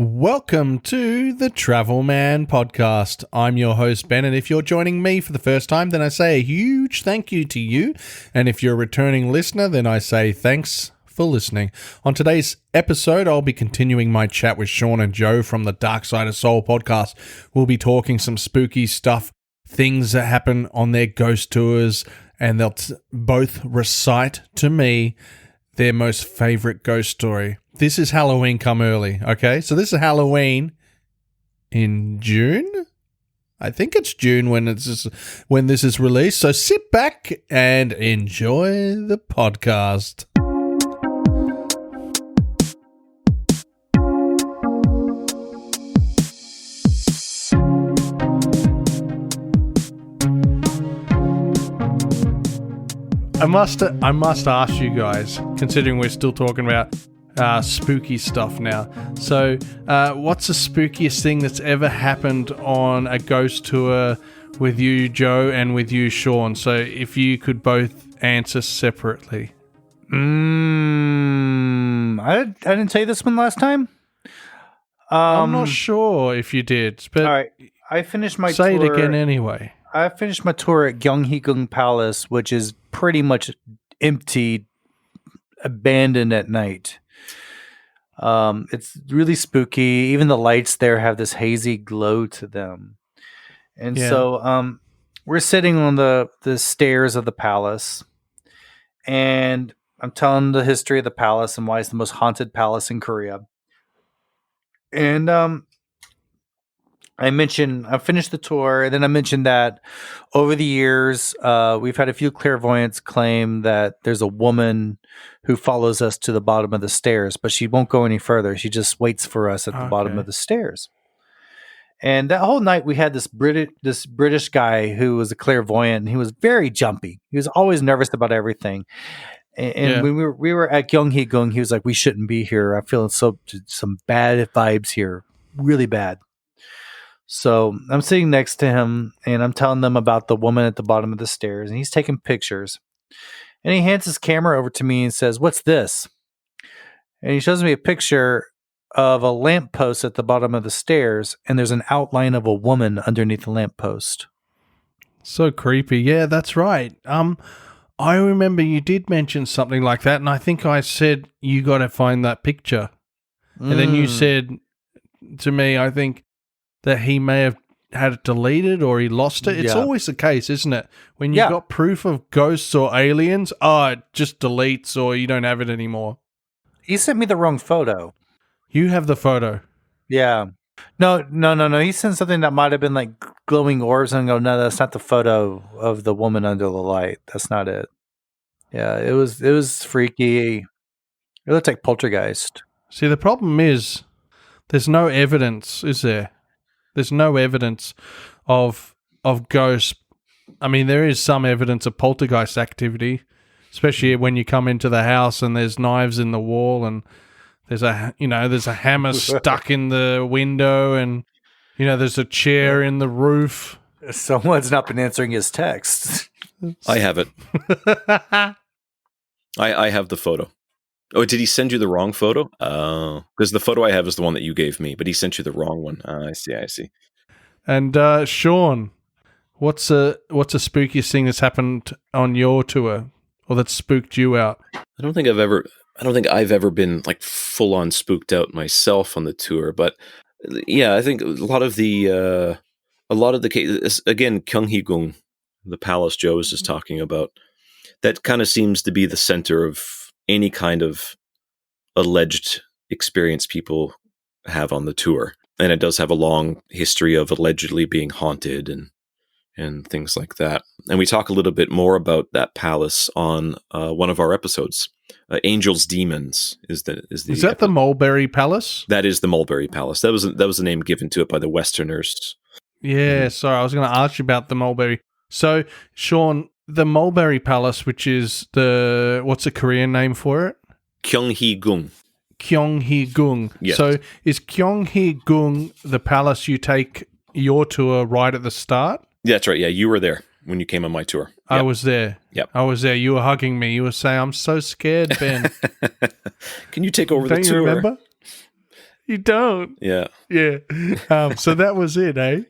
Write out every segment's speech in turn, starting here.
Welcome to the Travelman Podcast. I'm your host, Ben, and if you're joining me for the first time, then I say a huge thank you to you. And if you're a returning listener, then I say thanks for listening. On today's episode, I'll be continuing my chat with Shawn and Joe from the Dark Side of Seoul podcast. We'll be talking some spooky stuff, things that happen on their ghost tours, and they'll both recite to me their most favorite ghost story. This is Halloween come early, okay? So this is Halloween in June? I think it's June when this is released. So sit back and enjoy the podcast. I must ask you guys, considering we're still talking about spooky stuff now. So, what's the spookiest thing that's ever happened on a ghost tour with you, Joe, and with you, Shawn? So, if you could both answer separately. I didn't say this one last time. I'm not sure if you did, but all right. I finished my say tour. it again anyway. I finished my tour at Gyeonggi Palace, which is pretty much empty, abandoned at night. It's really spooky. Even the lights there have this hazy glow to them. And so we're sitting on the stairs of the palace, and I'm telling the history of the palace and why it's the most haunted palace in Korea. And I finished the tour, and then I mentioned that over the years, we've had a few clairvoyants claim that there's a woman who follows us to the bottom of the stairs, but she won't go any further. She just waits for us at the bottom of the stairs. And that whole night, we had this British guy who was a clairvoyant, and he was very jumpy. He was always nervous about everything. And when we were at Gyeonggi, he was like, "We shouldn't be here. I'm feeling some bad vibes here, really bad." So I'm sitting next to him, and I'm telling them about the woman at the bottom of the stairs, and he's taking pictures. And he hands his camera over to me and says, "What's this?" And he shows me a picture of a lamppost at the bottom of the stairs, and there's an outline of a woman underneath the lamppost. So creepy. Yeah, that's right. I remember you did mention something like that, and I think I said, you got to find that picture. And then you said to me, I think, that he may have had it deleted or he lost it. It's always the case, isn't it? When you've got proof of ghosts or aliens, it just deletes or you don't have it anymore. He sent me the wrong photo. You have the photo. Yeah. No. He sent something that might have been like glowing orbs, and I go, no, that's not the photo of the woman under the light. That's not it. Yeah, it was freaky. It looked like Poltergeist. See, the problem is there's no evidence, is there? There's no evidence of ghosts. I mean, there is some evidence of poltergeist activity, especially when you come into the house and there's knives in the wall and there's a hammer stuck in the window and there's a chair in the roof. Someone's not been answering his text. I have it. I have the photo. Oh, did he send you the wrong photo? Because the photo I have is the one that you gave me, but he sent you the wrong one. I see. And Shawn, what's the spookiest thing that's happened on your tour, or that spooked you out? I don't think I've ever been like full on spooked out myself on the tour, but yeah, I think a lot of the cases, again, Gyeonggi, the palace Joe was just talking about, that kind of seems to be the center of any kind of alleged experience people have on the tour. And it does have a long history of allegedly being haunted and things like that. And we talk a little bit more about that palace on one of our episodes. Angels Demons is that the Mulberry Palace? That is the Mulberry Palace. That was the name given to it by the Westerners. Yeah, sorry, I was going to ask you about the Mulberry. So, Shawn, the Mulberry Palace, which is what's the Korean name for it? Gyeonggi. Gyeonggi. Yes. So is Gyeonggi the palace you take your tour right at the start? Yeah, that's right. Yeah, you were there when you came on my tour. Yep. I was there. Yep. I was there. You were hugging me. You were saying, "I'm so scared, Ben." Can you take over the tour? Don't you remember? You don't. Yeah. Yeah. So that was it, eh?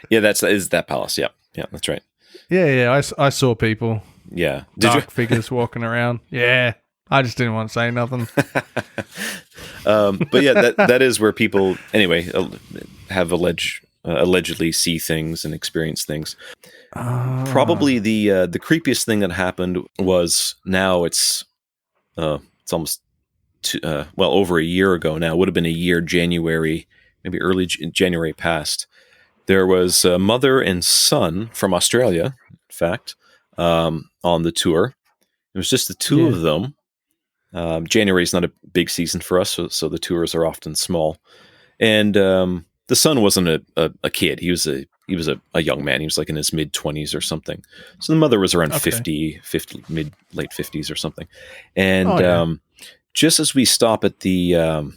Yeah, is that palace. Yeah. Yeah, that's right. Yeah. I saw people, Yeah. Did dark figures walking around. Yeah. I just didn't want to say nothing. But yeah, that is where people anyway have allegedly see things and experience things. Probably the creepiest thing that happened was now it's almost over a year ago now. It would have been a year, January, maybe early January past. There was a mother and son from Australia, in fact, on the tour. It was just the two of them. January is not a big season for us, so the tours are often small. And the son wasn't a kid; he was a young man. He was like in his mid-20s or something. So the mother was around 50, late 50s or something. And just as we stop at the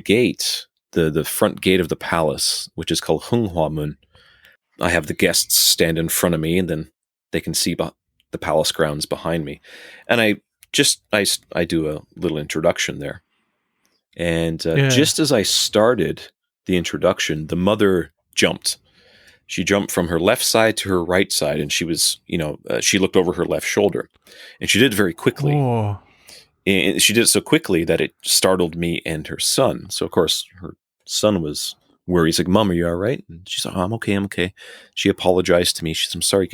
gate, the front gate of the palace, which is called Hunghwa Mun, I have the guests stand in front of me, and then they can see the palace grounds behind me. And I do a little introduction there. And just as I started the introduction, the mother jumped. She jumped from her left side to her right side, and she was, she looked over her left shoulder. And she did it very quickly. Oh. And she did it so quickly that it startled me and her son. So, of course, her son was worried. He's like, "Mom, are you all right?" And she's like, "Oh, I'm okay. She apologized to me. She said, "I'm sorry.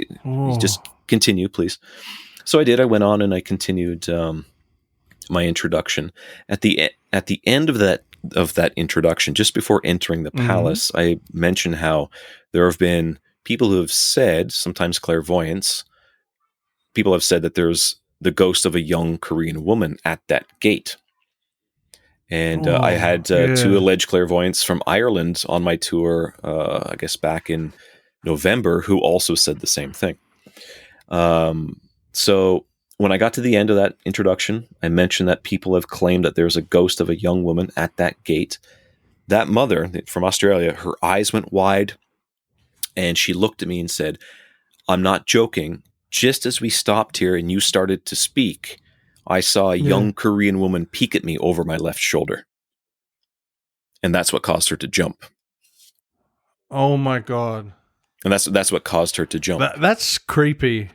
Just continue, please." So I did. I went on and I continued my introduction. At the end of that introduction, just before entering the palace, I mentioned how there have been people who have said, sometimes clairvoyants, people have said that there's the ghost of a young Korean woman at that gate. And I had two alleged clairvoyants from Ireland on my tour, I guess back in November, who also said the same thing. So when I got to the end of that introduction, I mentioned that people have claimed that there's a ghost of a young woman at that gate. That mother from Australia, her eyes went wide and she looked at me and said, "I'm not joking. Just as we stopped here and you started to speak, I saw a young Korean woman peek at me over my left shoulder." And that's what caused her to jump. Oh my God. And that's what caused her to jump. That's creepy.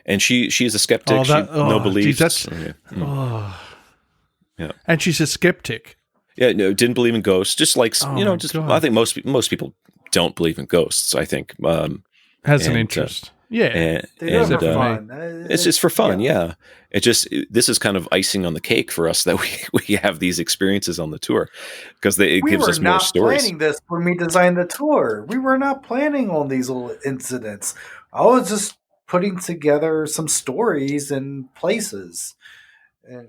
And she's a skeptic. No beliefs. Geez, And she's a skeptic. Yeah, no, didn't believe in ghosts. Just like I think most people don't believe in ghosts. I think has an interest. Yeah, it's for fun. It's just for fun. Yeah. This is kind of icing on the cake for us that we have these experiences on the tour because it gives us more stories. We were not planning this when we designed the tour. We were not planning on these little incidents. I was just putting together some stories and places.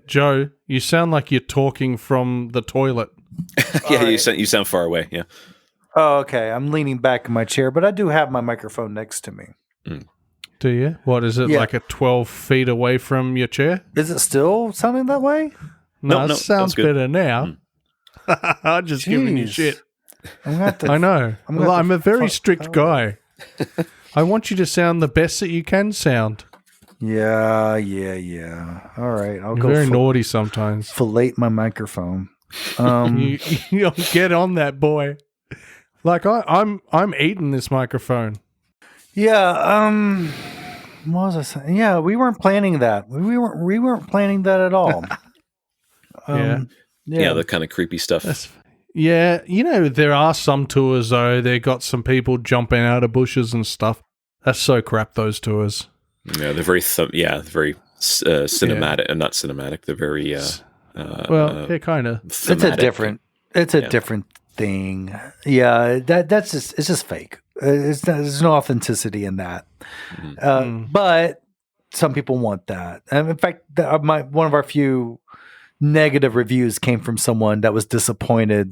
Joe, you sound like you're talking from the toilet. Yeah, you sound far away. Yeah. Oh, okay. I'm leaning back in my chair, but I do have my microphone next to me. Do you? What is it, like a 12 feet away from your chair? Is it still sounding that way? No, it sounds better now. I'm just giving you shit. I know. I'm a very strict guy. I want you to sound the best that you can sound. Yeah. All right, I'll go. Very naughty sometimes. Fillet my microphone. You get on that, boy. Like I'm eating this microphone. Yeah. What was I saying? Yeah, we weren't planning that. We weren't planning that at all. Yeah, the kind of creepy stuff. There are some tours though. They got some people jumping out of bushes and stuff. That's so crap. Those tours. Yeah, they're very very cinematic. Not cinematic. They're very kind of. It's a different thing. Yeah, it's just fake. There's no authenticity in that. But some people want that. In fact, one of our few negative reviews came from someone that was disappointed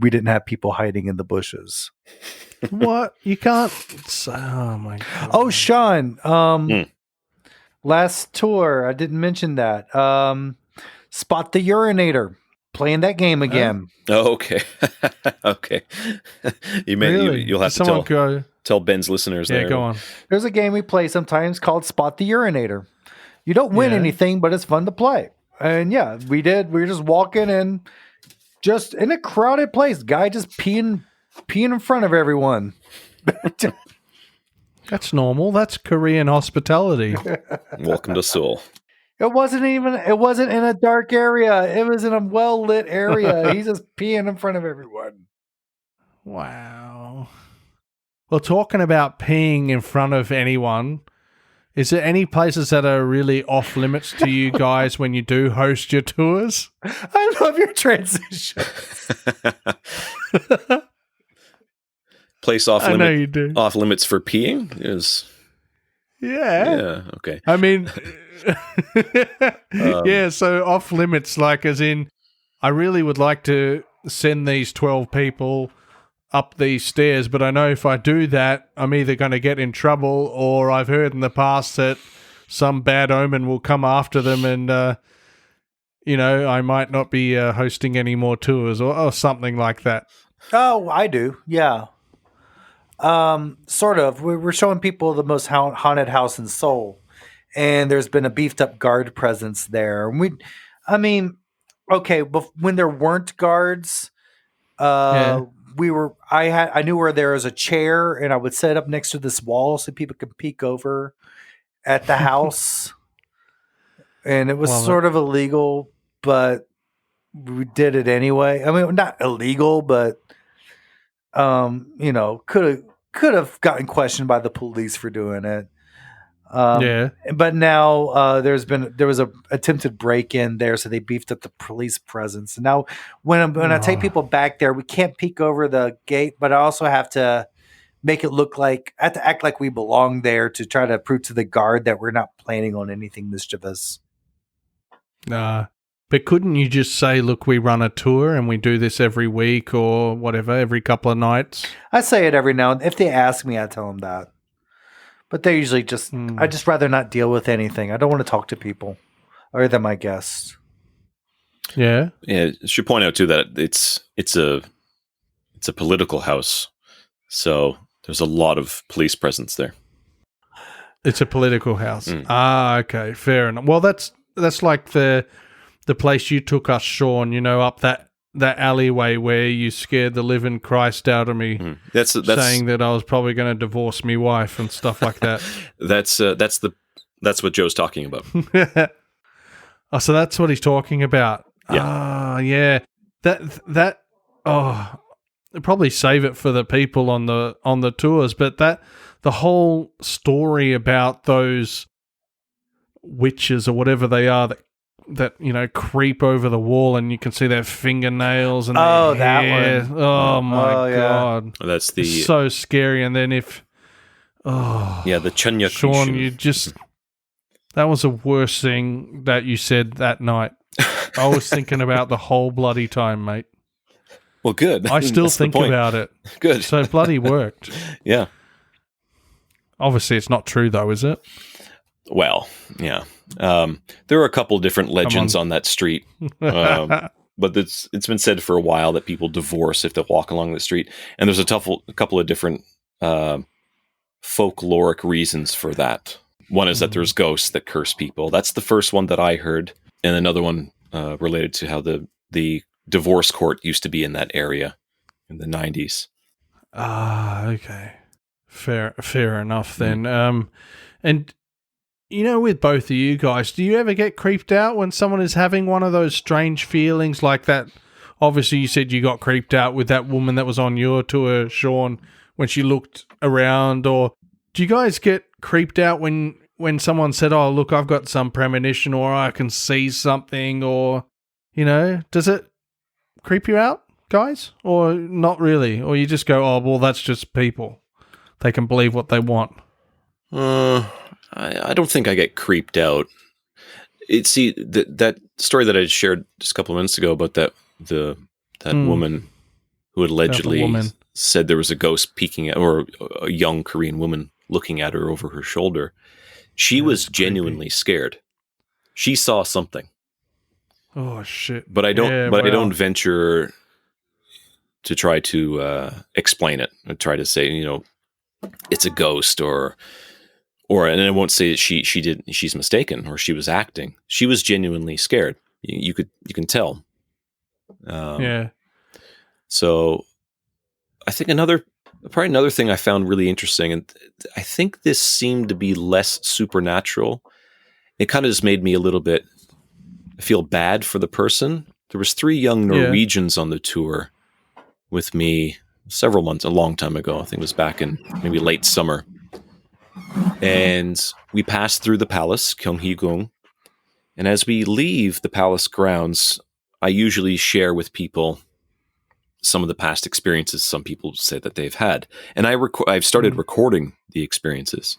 we didn't have people hiding in the bushes. What? You can't. Oh my God. Oh, Shawn. Last tour, I didn't mention that. Spot the Urinator. Playing that game again. Oh, okay. Okay. You'll have to tell Ben's listeners there. Yeah, go on. There's a game we play sometimes called Spot the Urinator. You don't win anything, but it's fun to play. And yeah, we did. We were just walking and just in a crowded place. Guy just peeing in front of everyone. That's normal. That's Korean hospitality. Welcome to Seoul. It wasn't in a dark area. It was in a well-lit area. He's just peeing in front of everyone. Wow. Well, talking about peeing in front of anyone, is there any places that are really off limits to you guys when you do host your tours? I love your transition. Place off I know limit, you do. off limits for peeing is Yeah. okay. I mean, yeah, so off limits, like as in, I really would like to send these 12 people up these stairs, but I know if I do that, I'm either going to get in trouble, or I've heard in the past that some bad omen will come after them, and I might not be hosting any more tours or something like that. Oh, I do. Yeah. Sort of. We're showing people the most haunted house in Seoul, and there's been a beefed up guard presence there. And okay, but when there weren't guards, I knew where there was a chair, and I would set it up next to this wall so people could peek over at the house. And it was sort of illegal, but we did it anyway. I mean, not illegal, but could have gotten questioned by the police for doing it. But now there was a attempted break-in there, so they beefed up the police presence. And now when I take people back there, we can't peek over the gate, but I also have to make it look like I have to act like we belong there to try to prove to the guard that we're not planning on anything mischievous. But couldn't you just say, look, we run a tour and we do this every week or whatever, every couple of nights? I say it every now and then. If they ask me, I tell them that. But they usually just, I just rather not deal with anything. I don't want to talk to people other than my guests. Yeah. Yeah. I should point out too that it's a political house. So there's a lot of police presence there. It's a political house. Okay. Fair enough. Well, that's like the place you took us, Shawn, up that alleyway where you scared the living Christ out of me, that's saying that I was probably going to divorce my wife and stuff like that. That's what Joe's talking about. Oh, so that's what he's talking about. Yeah. Yeah. That I'll probably save it for the people on the tours, but the whole story about those witches or whatever they are that creep over the wall and you can see their fingernails and their hair. That one. Oh my god, that's it's so scary. And then the Chunya Shawn, you just that was the worst thing that you said that night. I was thinking about the whole bloody time, mate. Well, good. I still think about it. Good. So it bloody worked. Yeah. Obviously, it's not true though, is it? Well, yeah. There are a couple different legends on that street, but it's been said for a while that people divorce if they walk along the street, and there's a couple of different folkloric reasons for that. One is that there's ghosts that curse people. That's the first one that I heard, and another one related to how the divorce court used to be in that area in the 90s. Okay, fair enough then. And with both of you guys, do you ever get creeped out when someone is having one of those strange feelings like that? Obviously, you said you got creeped out with that woman that was on your tour, Shawn, when she looked around. Or do you guys get creeped out when someone said, oh, look, I've got some premonition or I can see something, or, does it creep you out, guys? Or not really? Or you just go, oh, well, that's just people. They can believe what they want. I don't think I get creeped out. That story that I shared just a couple of minutes ago about that woman who had allegedly said there was a ghost peeking at, or a young Korean woman looking at her over her shoulder. She was genuinely scared. She saw something. Oh shit! But I don't. I don't venture to try to explain it. I try to say, it's a ghost, and I won't say that she's mistaken or she was acting. She was genuinely scared. You can tell. Yeah. So I think another thing I found really interesting, and I think this seemed to be less supernatural. It kind of just made me a little bit feel bad for the person. There was 3 young Norwegians on the tour with me several months, a long time ago. I think it was back in maybe late summer. And we passed through the palace, Gyeonghee-gung. And as we leave the palace grounds, I usually share with people some of the past experiences some people say that they've had. And I've started recording the experiences.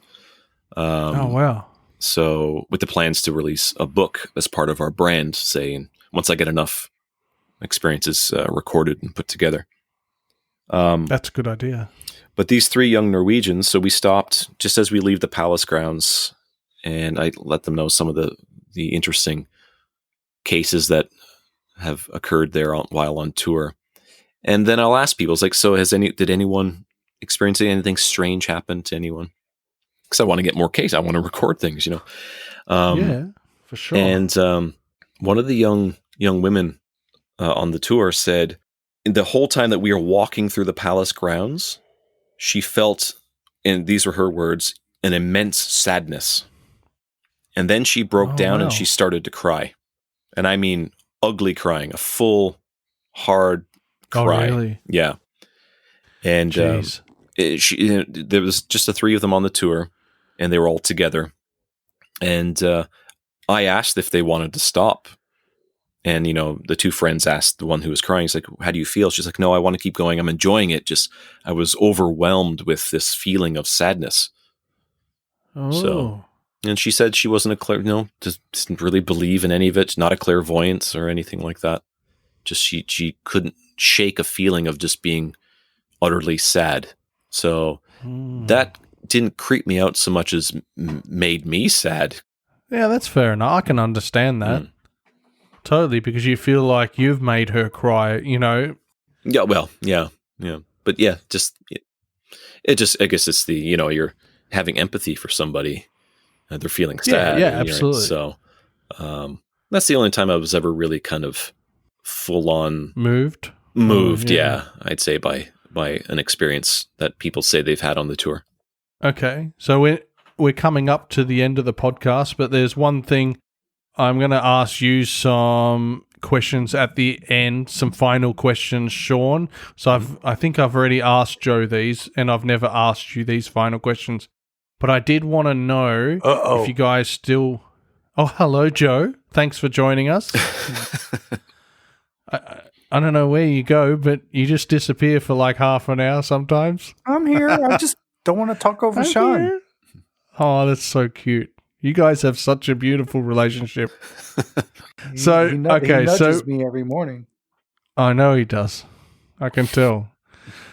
Oh, wow. So with the plans to release a book as part of our brand, saying once I get enough experiences recorded and put together. That's a good idea. But these 3 young Norwegians, so we stopped just as we leave the palace grounds, and I let them know some of the interesting cases that have occurred there while on tour. And then I'll ask people, it's like, so did anyone experience anything strange happen to anyone? Because I want to get more cases. I want to record things, Yeah, for sure. And one of the young women on the tour said, the whole time that we were walking through the palace grounds, she felt, and these were her words, an immense sadness. And then she broke down and she started to cry. And I mean, ugly crying, a full, hard cry. Oh, really? Yeah. And there was just the 3 of them on the tour, and they were all together. And I asked if they wanted to stop. And, the 2 friends asked the one who was crying, he's like, how do you feel? She's like, no, I want to keep going. I'm enjoying it. Just, I was overwhelmed with this feeling of sadness. Oh. So, and she said she wasn't didn't really believe in any of it. Not a clairvoyance or anything like that. Just she couldn't shake a feeling of just being utterly sad. So that didn't creep me out so much as made me sad. Yeah, that's fair enough. I can understand that. Totally, because you feel like you've made her cry, Yeah, well, yeah. But yeah, I guess it's the, you're having empathy for somebody and they're feeling sad. Yeah, absolutely. So that's the only time I was ever really kind of full on moved. Yeah, I'd say by an experience that people say they've had on the tour. Okay, so we're coming up to the end of the podcast, but there's one thing. I'm going to ask you some questions at the end, some final questions, Shawn. So I think I've already asked Joe these, and I've never asked you these final questions. But I did want to know if you guys still... Oh, hello, Joe. Thanks for joining us. I don't know where you go, but you just disappear for like half an hour sometimes. I'm here. I just don't want to talk over Shawn. Here. Oh, that's so cute. You guys have such a beautiful relationship. He nudges me every morning. I know he does. I can tell.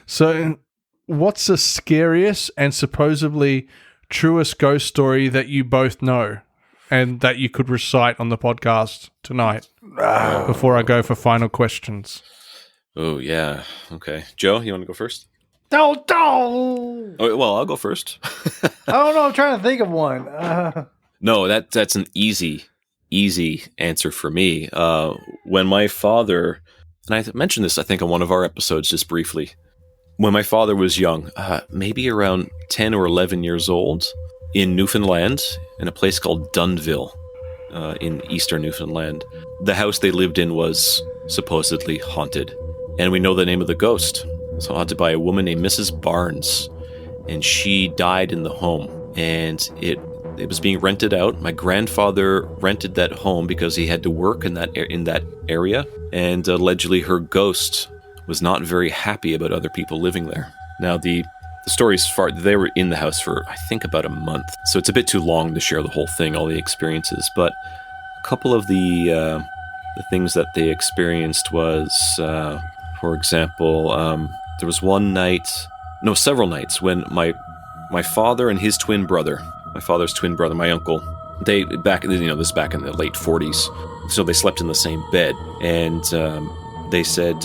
So, what's the scariest and supposedly truest ghost story that you both know and that you could recite on the podcast tonight before I go for final questions? Oh, yeah. Okay. Joe, you want to go first? Don't. Oh, well, I'll go first. I don't know. I'm trying to think of one. No, that's an easy answer for me. When my father, and I mentioned this, I think, on one of our episodes just briefly, when my father was young, maybe around 10 or 11 years old, in Newfoundland, in a place called Dunville, in eastern Newfoundland, the house they lived in was supposedly haunted. And we know the name of the ghost. It's haunted by a woman named Mrs. Barnes. And she died in the home. And it was being rented out. My grandfather rented that home because he had to work in that area. And allegedly her ghost was not very happy about other people living there. Now, the story's they were in the house for, I think, about a month. So it's a bit too long to share the whole thing, all the experiences. But a couple of the things that they experienced was, for example, there was several nights when my father and his twin brother, my father's twin brother, my uncle, this is back in the late 40s, so they slept in the same bed. And they said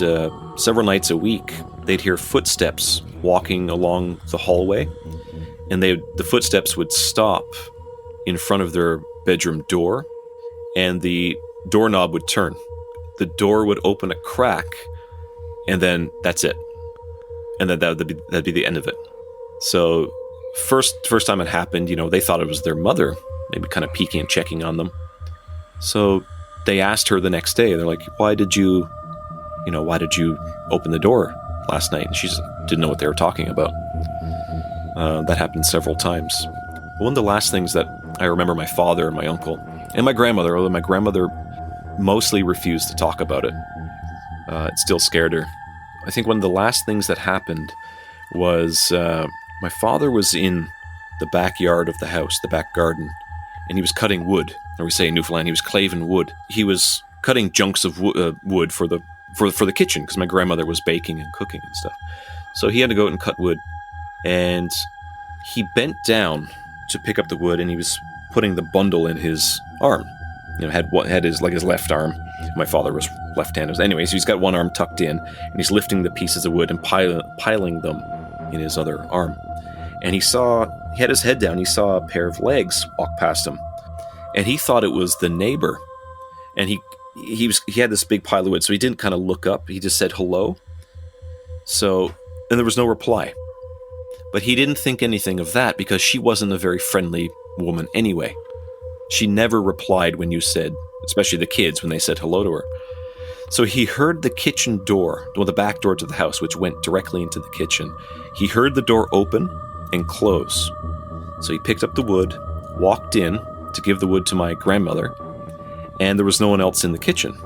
several nights a week they'd hear footsteps walking along the hallway, and the footsteps would stop in front of their bedroom door, and the doorknob would turn. The door would open a crack, and then that's it. And then that'd be the end of it. So first time it happened, they thought it was their mother, maybe kind of peeking and checking on them. So they asked her the next day, they're like, why did you open the door last night? And she just didn't know what they were talking about. That happened several times. One of the last things that I remember my father and my uncle and my grandmother, although my grandmother mostly refused to talk about it. It still scared her. I think one of the last things that happened was my father was in the backyard of the house, the back garden, and he was cutting wood. Or we say in Newfoundland, he was claving wood. He was cutting chunks of wood for the kitchen because my grandmother was baking and cooking and stuff. So he had to go out and cut wood, and he bent down to pick up the wood, and he was putting the bundle in his arm. Had his left arm. My father was left-handed. Anyways, he's got one arm tucked in, and he's lifting the pieces of wood and piling them in his other arm. And he had his head down. He saw a pair of legs walk past him, and he thought it was the neighbor. And he had this big pile of wood, so he didn't kind of look up. He just said hello. And there was no reply. But he didn't think anything of that because she wasn't a very friendly woman anyway. She never replied when you said, especially the kids, when they said hello to her. So he heard the kitchen door, the back door to the house, which went directly into the kitchen. He heard the door open and close. So he picked up the wood, walked in to give the wood to my grandmother, and there was no one else in the kitchen.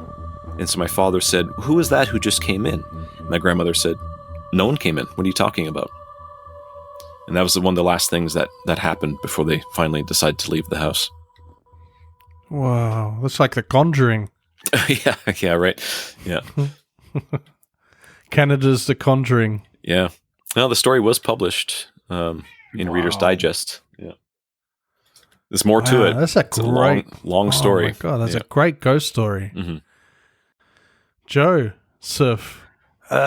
And so my father said, "Who is that who just came in?" My grandmother said, "No one came in. What are you talking about?" And that was one of the last things that happened before they finally decided to leave the house. Wow, that's like The Conjuring. yeah, right. Yeah. Canada's The Conjuring. Yeah. Well, the story was published in Reader's Digest. Yeah. There's more to it. That's a long story. Oh my God, that's a great ghost story. Mm-hmm. Joe, surf. All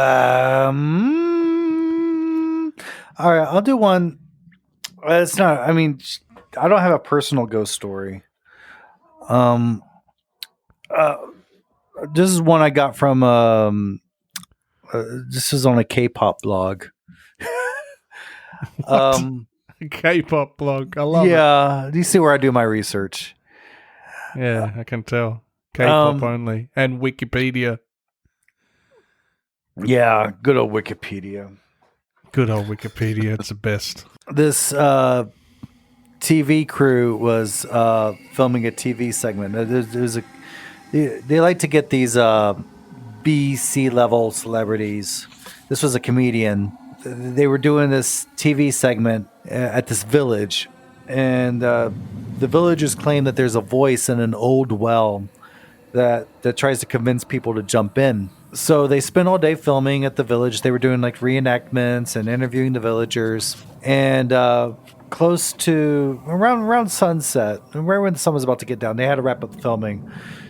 right, I'll do one. It's not. I mean, I don't have a personal ghost story. This is one I got from. This is on a K-pop blog. K-pop blog. I love it. Yeah, do you see where I do my research? Yeah, I can tell. K-pop only and Wikipedia. Yeah, good old Wikipedia. Good old Wikipedia. It's the best. This TV crew was filming a TV segment. They like to get these B-C level celebrities. This was a comedian. They were doing this TV segment at this village, and the villagers claim that there's a voice in an old well that tries to convince people to jump in. So they spent all day filming at the village. They were doing like reenactments and interviewing the villagers. And close to around sunset, right when the sun was about to get down, they had to wrap up the filming.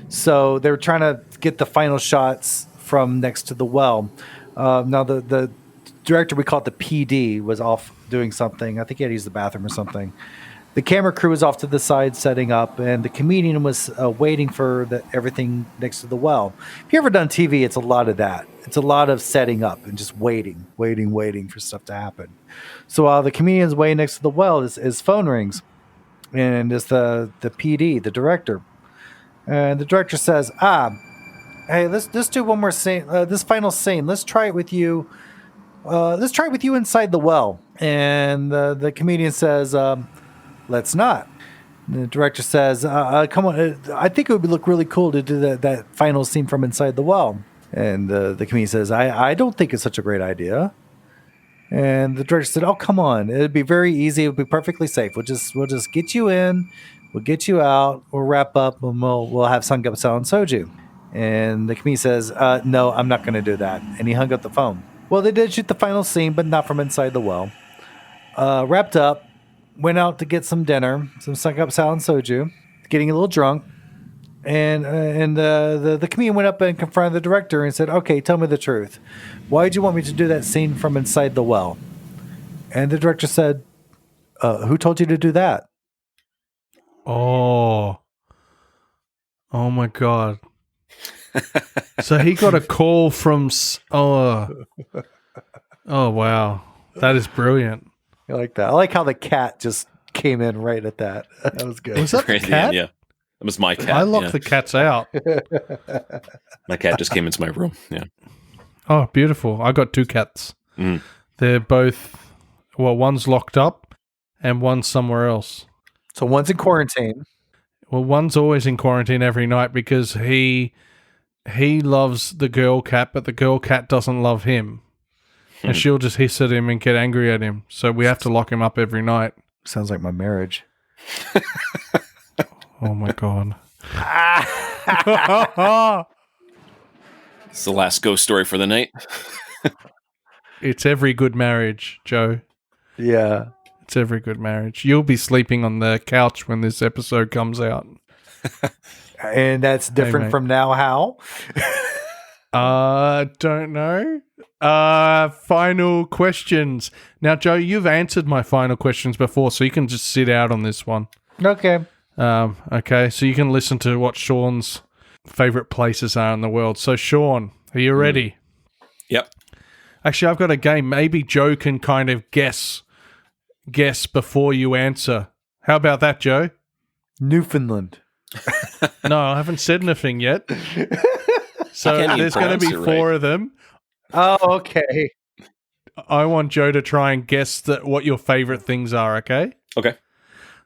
So they were trying to get the final shots from next to the well. Now the director, we call it the PD, was off doing something. I think he had to use the bathroom or something. The camera crew was off to the side setting up, and the comedian was waiting for everything next to the well. If you've ever done TV, it's a lot of that. It's a lot of setting up and just waiting for stuff to happen. So while the comedian's waiting next to the well, his phone rings, and it's the PD, the director. And the director says, hey, let's do one more scene, this final scene. Let's try it with you. Let's try it with you inside the well. And the comedian says, let's not. And the director says, come on, I think it would look really cool to do that final scene from inside the well. And the comedian says, I don't think it's such a great idea. And the director said, oh, come on. It'd be very easy. It would be perfectly safe. We'll just get you in. We'll get you out. We'll wrap up, and we'll have Samgyeopsal and soju. And the comedian says, no, I'm not going to do that. And he hung up the phone. Well, they did shoot the final scene, but not from inside the well. Wrapped up. Went out to get some dinner, some Samgyeopsal and soju, getting a little drunk, and the comedian went up and confronted the director and said, "Okay, tell me the truth. Why did you want me to do that scene from inside the well?" And the director said, "Who told you to do that?" Oh my God! So he got a call from. Oh wow, that is brilliant. I like that. I like how the cat just came in right at that. That was good. Was that the Right at the cat? end, yeah. That was my cat. I locked yeah. the cats out. My cat just came into my room. Yeah. Oh, beautiful! I got 2 cats. Mm. They're both. Well, one's locked up, and one's somewhere else. So one's in quarantine. Well, one's always in quarantine every night because he loves the girl cat, but the girl cat doesn't love him. And she'll just hiss at him and get angry at him. So we have to lock him up every night. Sounds like my marriage. Oh, my God. It's the last ghost story for the night. It's every good marriage, Joe. Yeah. It's every good marriage. You'll be sleeping on the couch when this episode comes out. And that's different mate. from now. How? Don't know. Final questions. Now, Joe, you've answered my final questions before, so you can just sit out on this one. Okay. Okay, so you can listen to what Sean's favorite places are in the world. So, Sean, are you ready? Yep. Actually, I've got a game. Maybe Joe can kind of guess before you answer. How about that, Joe? Newfoundland. No, I haven't said anything yet. So Can't even there's going to be pronounce it 4 right. of them. Oh, okay. I want Joe to try and guess what your favorite things are, okay? Okay.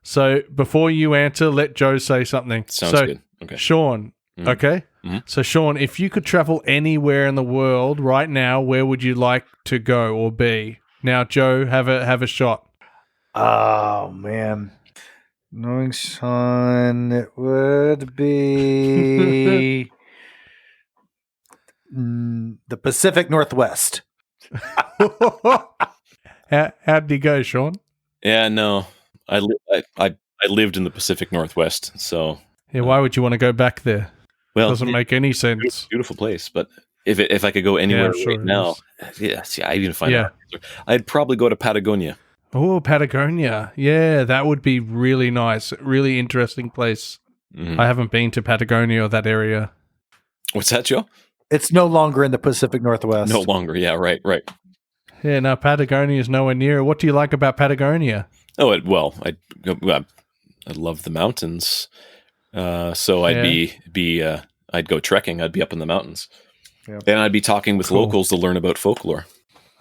So before you answer, let Joe say something. Sounds so, good. Okay. Sean, okay? Mhm. So, Sean, if you could travel anywhere in the world right now, where would you like to go or be? Now, Joe, have a shot. Oh, man. Knowing Sean, it would be the Pacific Northwest. How'd you go, Sean? Yeah, no. I lived in the Pacific Northwest, so Yeah, why would you want to go back there? Doesn't yeah, make any sense. beautiful place. But if I could go anywhere I'm sure right it now, is. yeah, see, I even find Yeah. out. I'd probably go to Patagonia. Oh, Patagonia. Yeah, that would be really nice. Really interesting place. Mhm. I haven't been to Patagonia or that area. What's that, Joe? It's no longer in the Pacific Northwest. No longer. Yeah, right. Yeah, no, Patagonia is nowhere near. What do you like about Patagonia? Oh, I love the mountains. So I'd I'd go trekking. I'd be up in the mountains, Yep. and I'd be talking with Cool. locals to learn about folklore.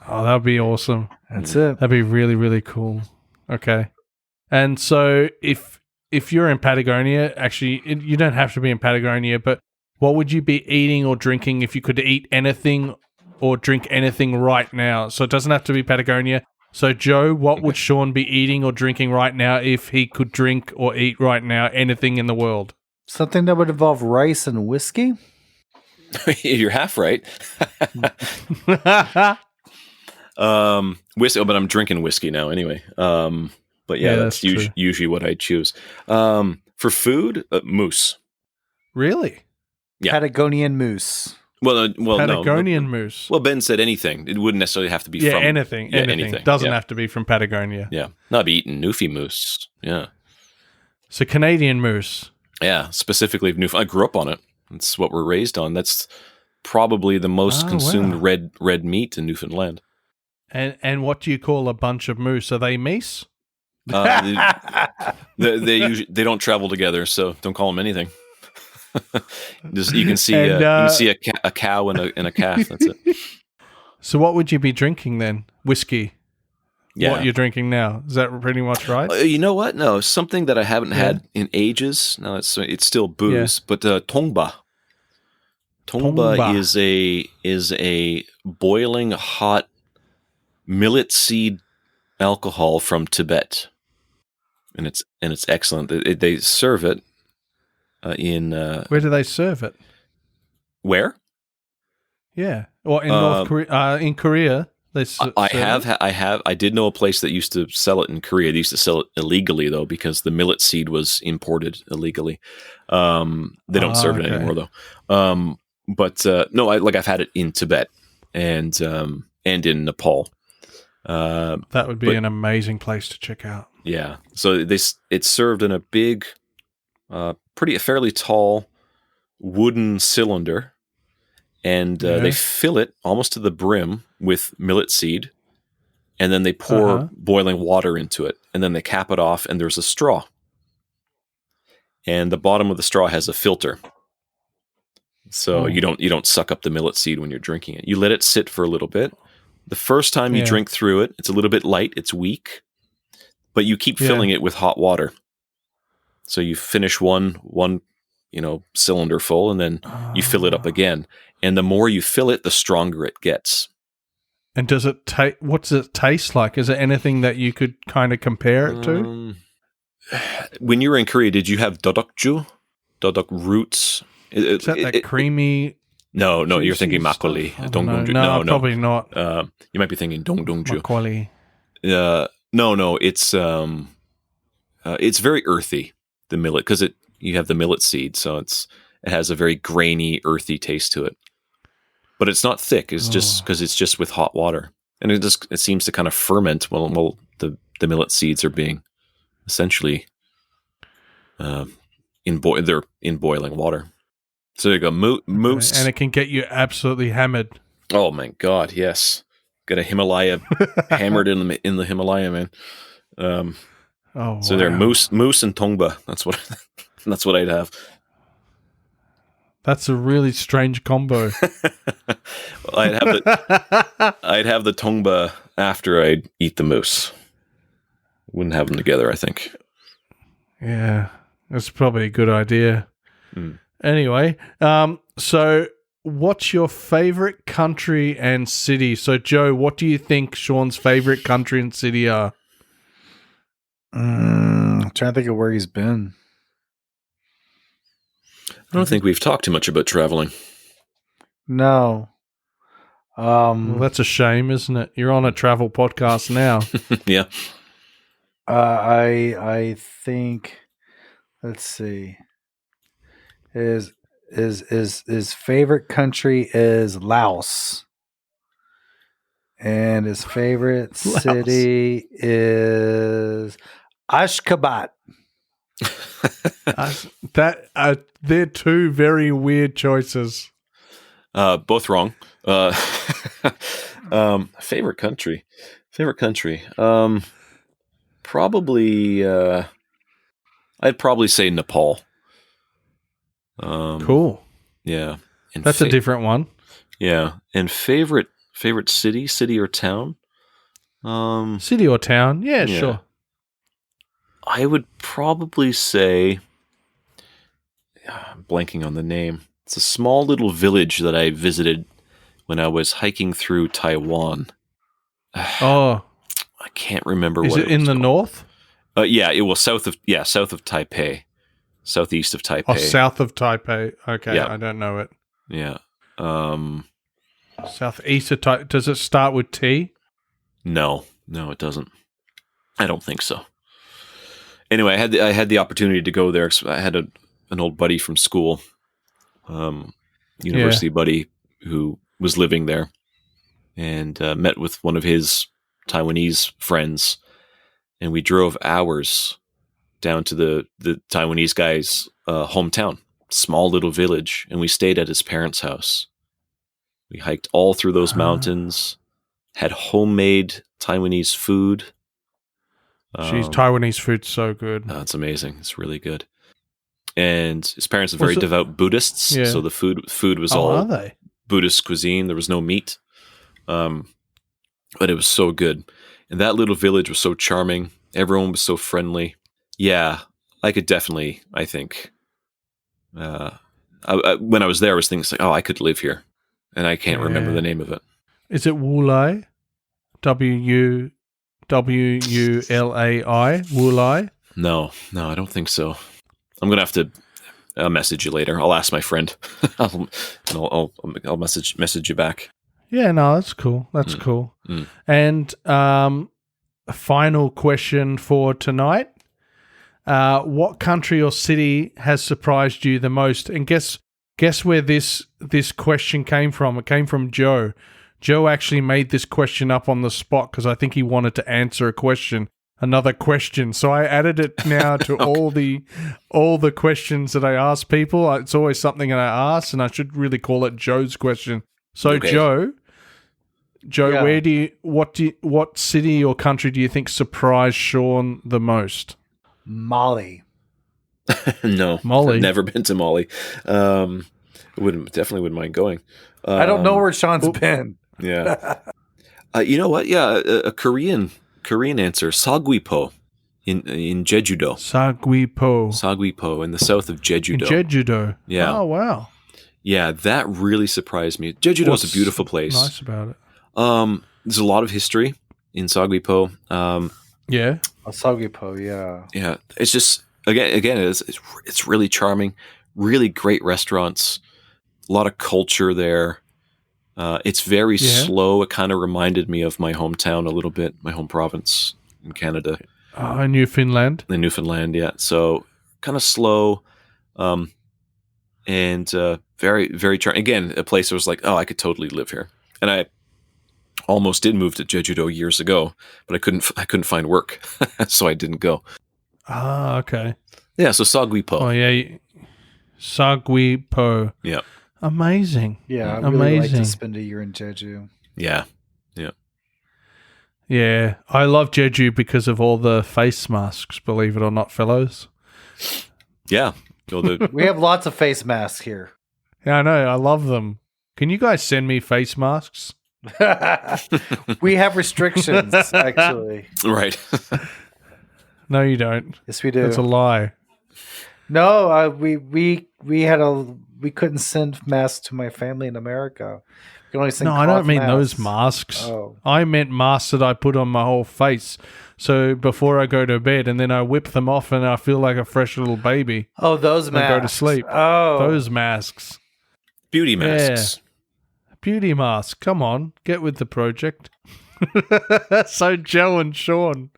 Oh, that would be awesome. That's it. That'd be really, really cool. Okay. And so if you're in Patagonia, actually, you don't have to be in Patagonia, but what would you be eating or drinking if you could eat anything or drink anything right now? So it doesn't have to be Patagonia. So, Joe, what would Sean be eating or drinking right now if he could drink or eat right now anything in the world? Something that would involve rice and whiskey? You're half right. Whiskey, but I'm drinking whiskey now anyway. But yeah, that's that's true. usually what I choose. For food, moose. Really? Yeah. Patagonian moose. Well, Patagonian no. moose. Well, Ben said anything. It wouldn't necessarily have to be Yeah, from anything. Yeah, anything. Doesn't yeah. have to be from Patagonia. Yeah, not be eating Newfie moose. Yeah, So Canadian moose. yeah. Specifically, I grew up on it. That's what we're raised on. That's probably the most Oh, consumed wow. red meat in Newfoundland. And what do you call a bunch of moose? Are they meese? They usually they don't travel together, so don't call them anything. Just you can see And, you can see a cow and a calf. That's it. So what would you be drinking then? Whiskey. Yeah. What you're drinking now. Is that pretty much right? You know what? No, something that I haven't had in ages. No, it's still booze, but tongba. Tongba Tongba. is a boiling hot millet seed alcohol from Tibet, and it's excellent. They serve it in Where do they serve it? where? Yeah. Well, in North Korea, in Korea, they I did know a place that used to sell it in Korea. They used to sell it illegally though, because the millet seed was imported illegally. They don't serve it anymore though. But no, I've had it in Tibet and in Nepal. That would be an amazing place to check out. Yeah. So it's served in a big, fairly tall wooden cylinder and they fill it almost to the brim with millet seed, and then they pour boiling water into it, and then they cap it off, and there's a straw. And the bottom of the straw has a filter. So you don't suck up the millet seed when you're drinking it. You let it sit for a little bit. The first time you drink through it, it's a little bit light, it's weak, but you keep filling it with hot water. So you finish one cylinder full, and then you fill it up again. And the more you fill it, the stronger it gets. And does it what does it taste like? Is there anything that you could kind of compare it to? When you were in Korea, did you have dodokju? Dodok roots? Is that creamy? No, you're thinking makgeolli. Dongdongju. No, probably not. You might be thinking dongdongju. Makgeolli. No, it's very earthy, the millet, because you have the millet seed, so it has a very grainy, earthy taste to it. But it's not thick. It's just because it's just with hot water, and it seems to kind of ferment while the millet seeds are being essentially they're in boiling water. So there you go, moose, and it can get you absolutely hammered. Oh my god, yes, get a Himalaya hammered in the Himalaya, man. So they're moose and tongba. That's what I'd have. That's a really strange combo. Well, I'd have the tongba after I'd eat the moose. Wouldn't have them together, I think. Yeah, that's probably a good idea. Anyway, so what's your favorite country and city? So, Joe, what do you think Shawn's favorite country and city are? I'm trying to think of where he's been. I don't think we've talked too much about traveling. No. Well, that's a shame, isn't it? You're on a travel podcast now. Yeah. I think. Let's see. His favorite country is Laos, and his favorite city is Ashgabat. They're two very weird choices. Both wrong. Favorite country. Probably. I'd probably say Nepal. Cool. Yeah, and that's a different one. Yeah, and favorite city or town. City or town? Yeah, sure. I would probably say, I'm blanking on the name. It's a small little village that I visited when I was hiking through Taiwan. Oh, I can't remember. Is what it in the north? Yeah, it was south of Taipei, southeast of Taipei. Oh, south of Taipei. Okay, yeah. I don't know it. Yeah. Southeast of Taipei. Does it start with T? No, it doesn't. I don't think so. Anyway, I had the opportunity to go there. I had an old buddy from school, university buddy who was living there, and met with one of his Taiwanese friends, and we drove hours down to the Taiwanese guy's hometown, small little village, and we stayed at his parents' house. We hiked all through those mountains, had homemade Taiwanese food. Taiwanese food's so good. It's amazing. It's really good. And his parents are very devout Buddhists, so the food was all are they? Buddhist cuisine. There was no meat, but it was so good. And that little village was so charming. Everyone was so friendly. Yeah, I could definitely, I think. When I was there, I was thinking, like, I could live here. And I can't remember the name of it. Is it Wulai? WULAI? Wulai? No, I don't think so. I'm going to have to message you later. I'll ask my friend. I'll message you back. Yeah, no, that's cool. That's cool. And a final question for tonight. What country or city has surprised you the most? And guess where this question came from? It came from Joe. Joe actually made this question up on the spot because I think he wanted to answer a question another question. So I added it now to all the questions that I ask people. It's always something that I ask, and I should really call it Joe's question. So Okay. Joe, Yeah. what city or country do you think surprised Shawn the most? Mali. No, Mali. I've never been to Mali. Definitely wouldn't mind going. I don't know where Sean's been. Yeah. You know what? Yeah, a Korean answer. Sagwipo in Jeju-do. Sagwipo in the south of Jeju-do. Jeju-do. Yeah. Oh, wow. Yeah, that really surprised me. Jeju-do is a beautiful place. Nice about it? There's a lot of history in Sagwipo. Yeah. Sagwipo, yeah. Yeah, it's just again it's really charming, really great restaurants, a lot of culture there. It's very slow. It kind of reminded me of my hometown a little bit, my home province in Canada. Newfoundland. In Newfoundland, yeah. So kind of slow, and very, very charming. Again, a place that was like, oh, I could totally live here. And I almost did move to Jeju-do years ago, but I couldn't find work, so I didn't go. Ah, okay. Yeah, so Sagwipo. Oh, yeah. Sagwipo. Yeah. Amazing. Yeah, I'd really like to Amazing. spend a year in Jeju. Yeah. Yeah, I love Jeju because of all the face masks, believe it or not, fellows. Yeah. We have lots of face masks here. Yeah, I know. I love them. Can you guys send me face masks? We have restrictions, actually. Right. No, you don't. Yes, we do. That's a lie. No, we couldn't send masks to my family in America. We can only send No, I don't cloth mean those masks. Oh. I meant masks that I put on my whole face. So before I go to bed, and then I whip them off, and I feel like a fresh little baby. Oh, those And masks. go to sleep. Oh, Those masks. Beauty masks. Beauty mask. Come on, get with the project. So Joe and Shawn,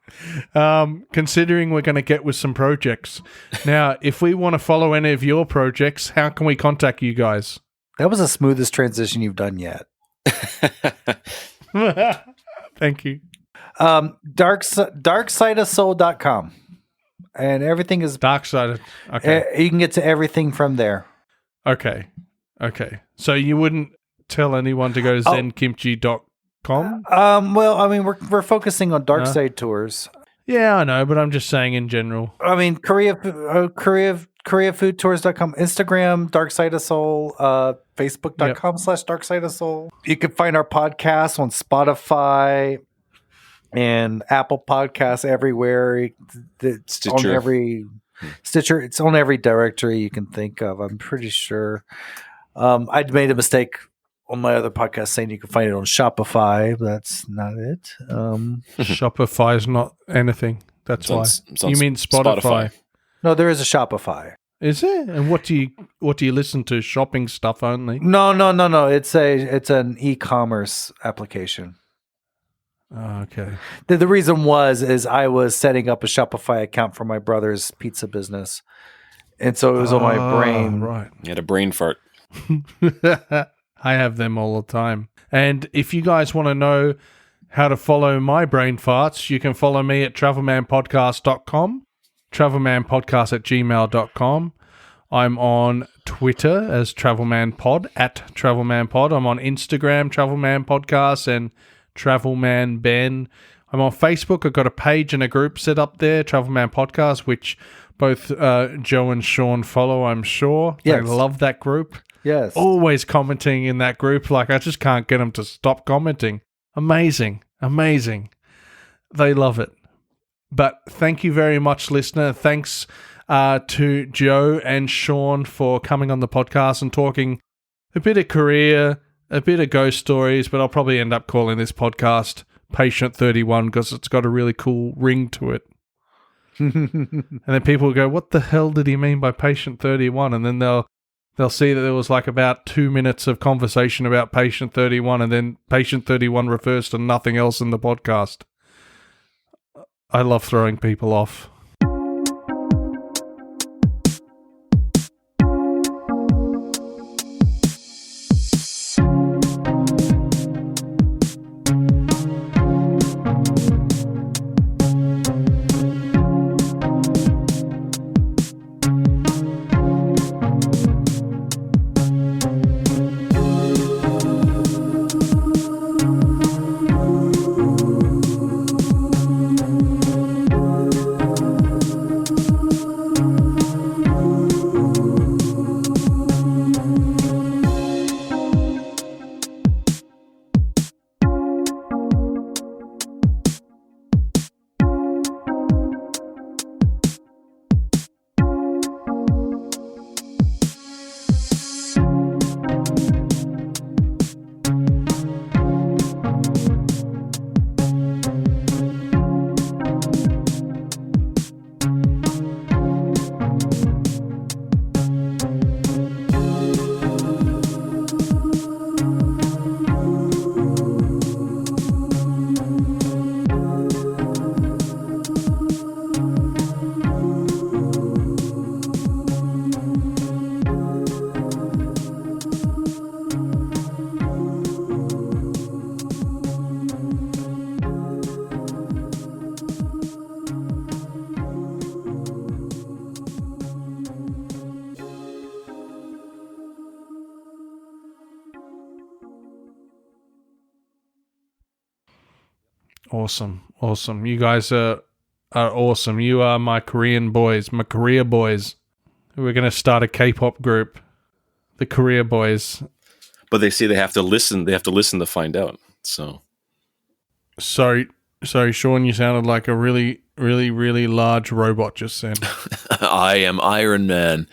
considering we're going to get with some projects. Now, if we want to follow any of your projects, how can we contact you guys? that was the smoothest transition you've done yet. Thank you. Darksideofsoul.com. And everything is Darksided. Okay. You can get to everything from there. Okay. So you wouldn't tell anyone to go to zenkimchi.com? Well, I mean, we're focusing on dark side tours. Yeah, I know, but I'm just saying in general. I mean, KoreaFoodTours.com, Instagram, Dark Side of Soul, Facebook.com/Dark Side of Soul. You can find our podcast on Spotify and Apple Podcasts everywhere. It's Stitcher. on every Stitcher. It's on every directory you can think of. I'm pretty sure. I'd made a mistake on my other podcast saying you can find it on Shopify, but that's not it. Shopify is not anything. That's why. You mean Spotify? No, there is a Shopify. Is it? And what do you listen to? Shopping stuff only? No. It's an e-commerce application. Oh, okay. The reason is I was setting up a Shopify account for my brother's pizza business, and so it was on my brain. Right. You had a brain fart. I have them all the time. And if you guys want to know how to follow my brain farts, you can follow me at travelmanpodcast.com, travelmanpodcast@gmail.com. I'm on Twitter as TravelmanPod, at TravelmanPod. I'm on Instagram, TravelmanPodcast, and TravelmanBen. I'm on Facebook. I've got a page and a group set up there, Travelman Podcast, which both Joe and Shawn follow, I'm sure. Yes. They love that group. Yes. Always commenting in that group. Like, I just can't get them to stop commenting. Amazing. They love it. But thank you very much, listener. Thanks to Joe and Shawn for coming on the podcast and talking a bit of Korea, a bit of ghost stories, but I'll probably end up calling this podcast Patient 31 because it's got a really cool ring to it. And then people will go, what the hell did he mean by Patient 31? And then they'll see that there was like about 2 minutes of conversation about Patient 31, and then Patient 31 refers to nothing else in the podcast. I love throwing people off. Awesome. You guys are awesome. You are my Korean boys, my Korea boys. We're going to start a K-pop group, the Korea boys. But they say they have to listen. They have to listen to find out. So, sorry, Shawn, you sounded like a really, really, really large robot just then. I am Iron Man.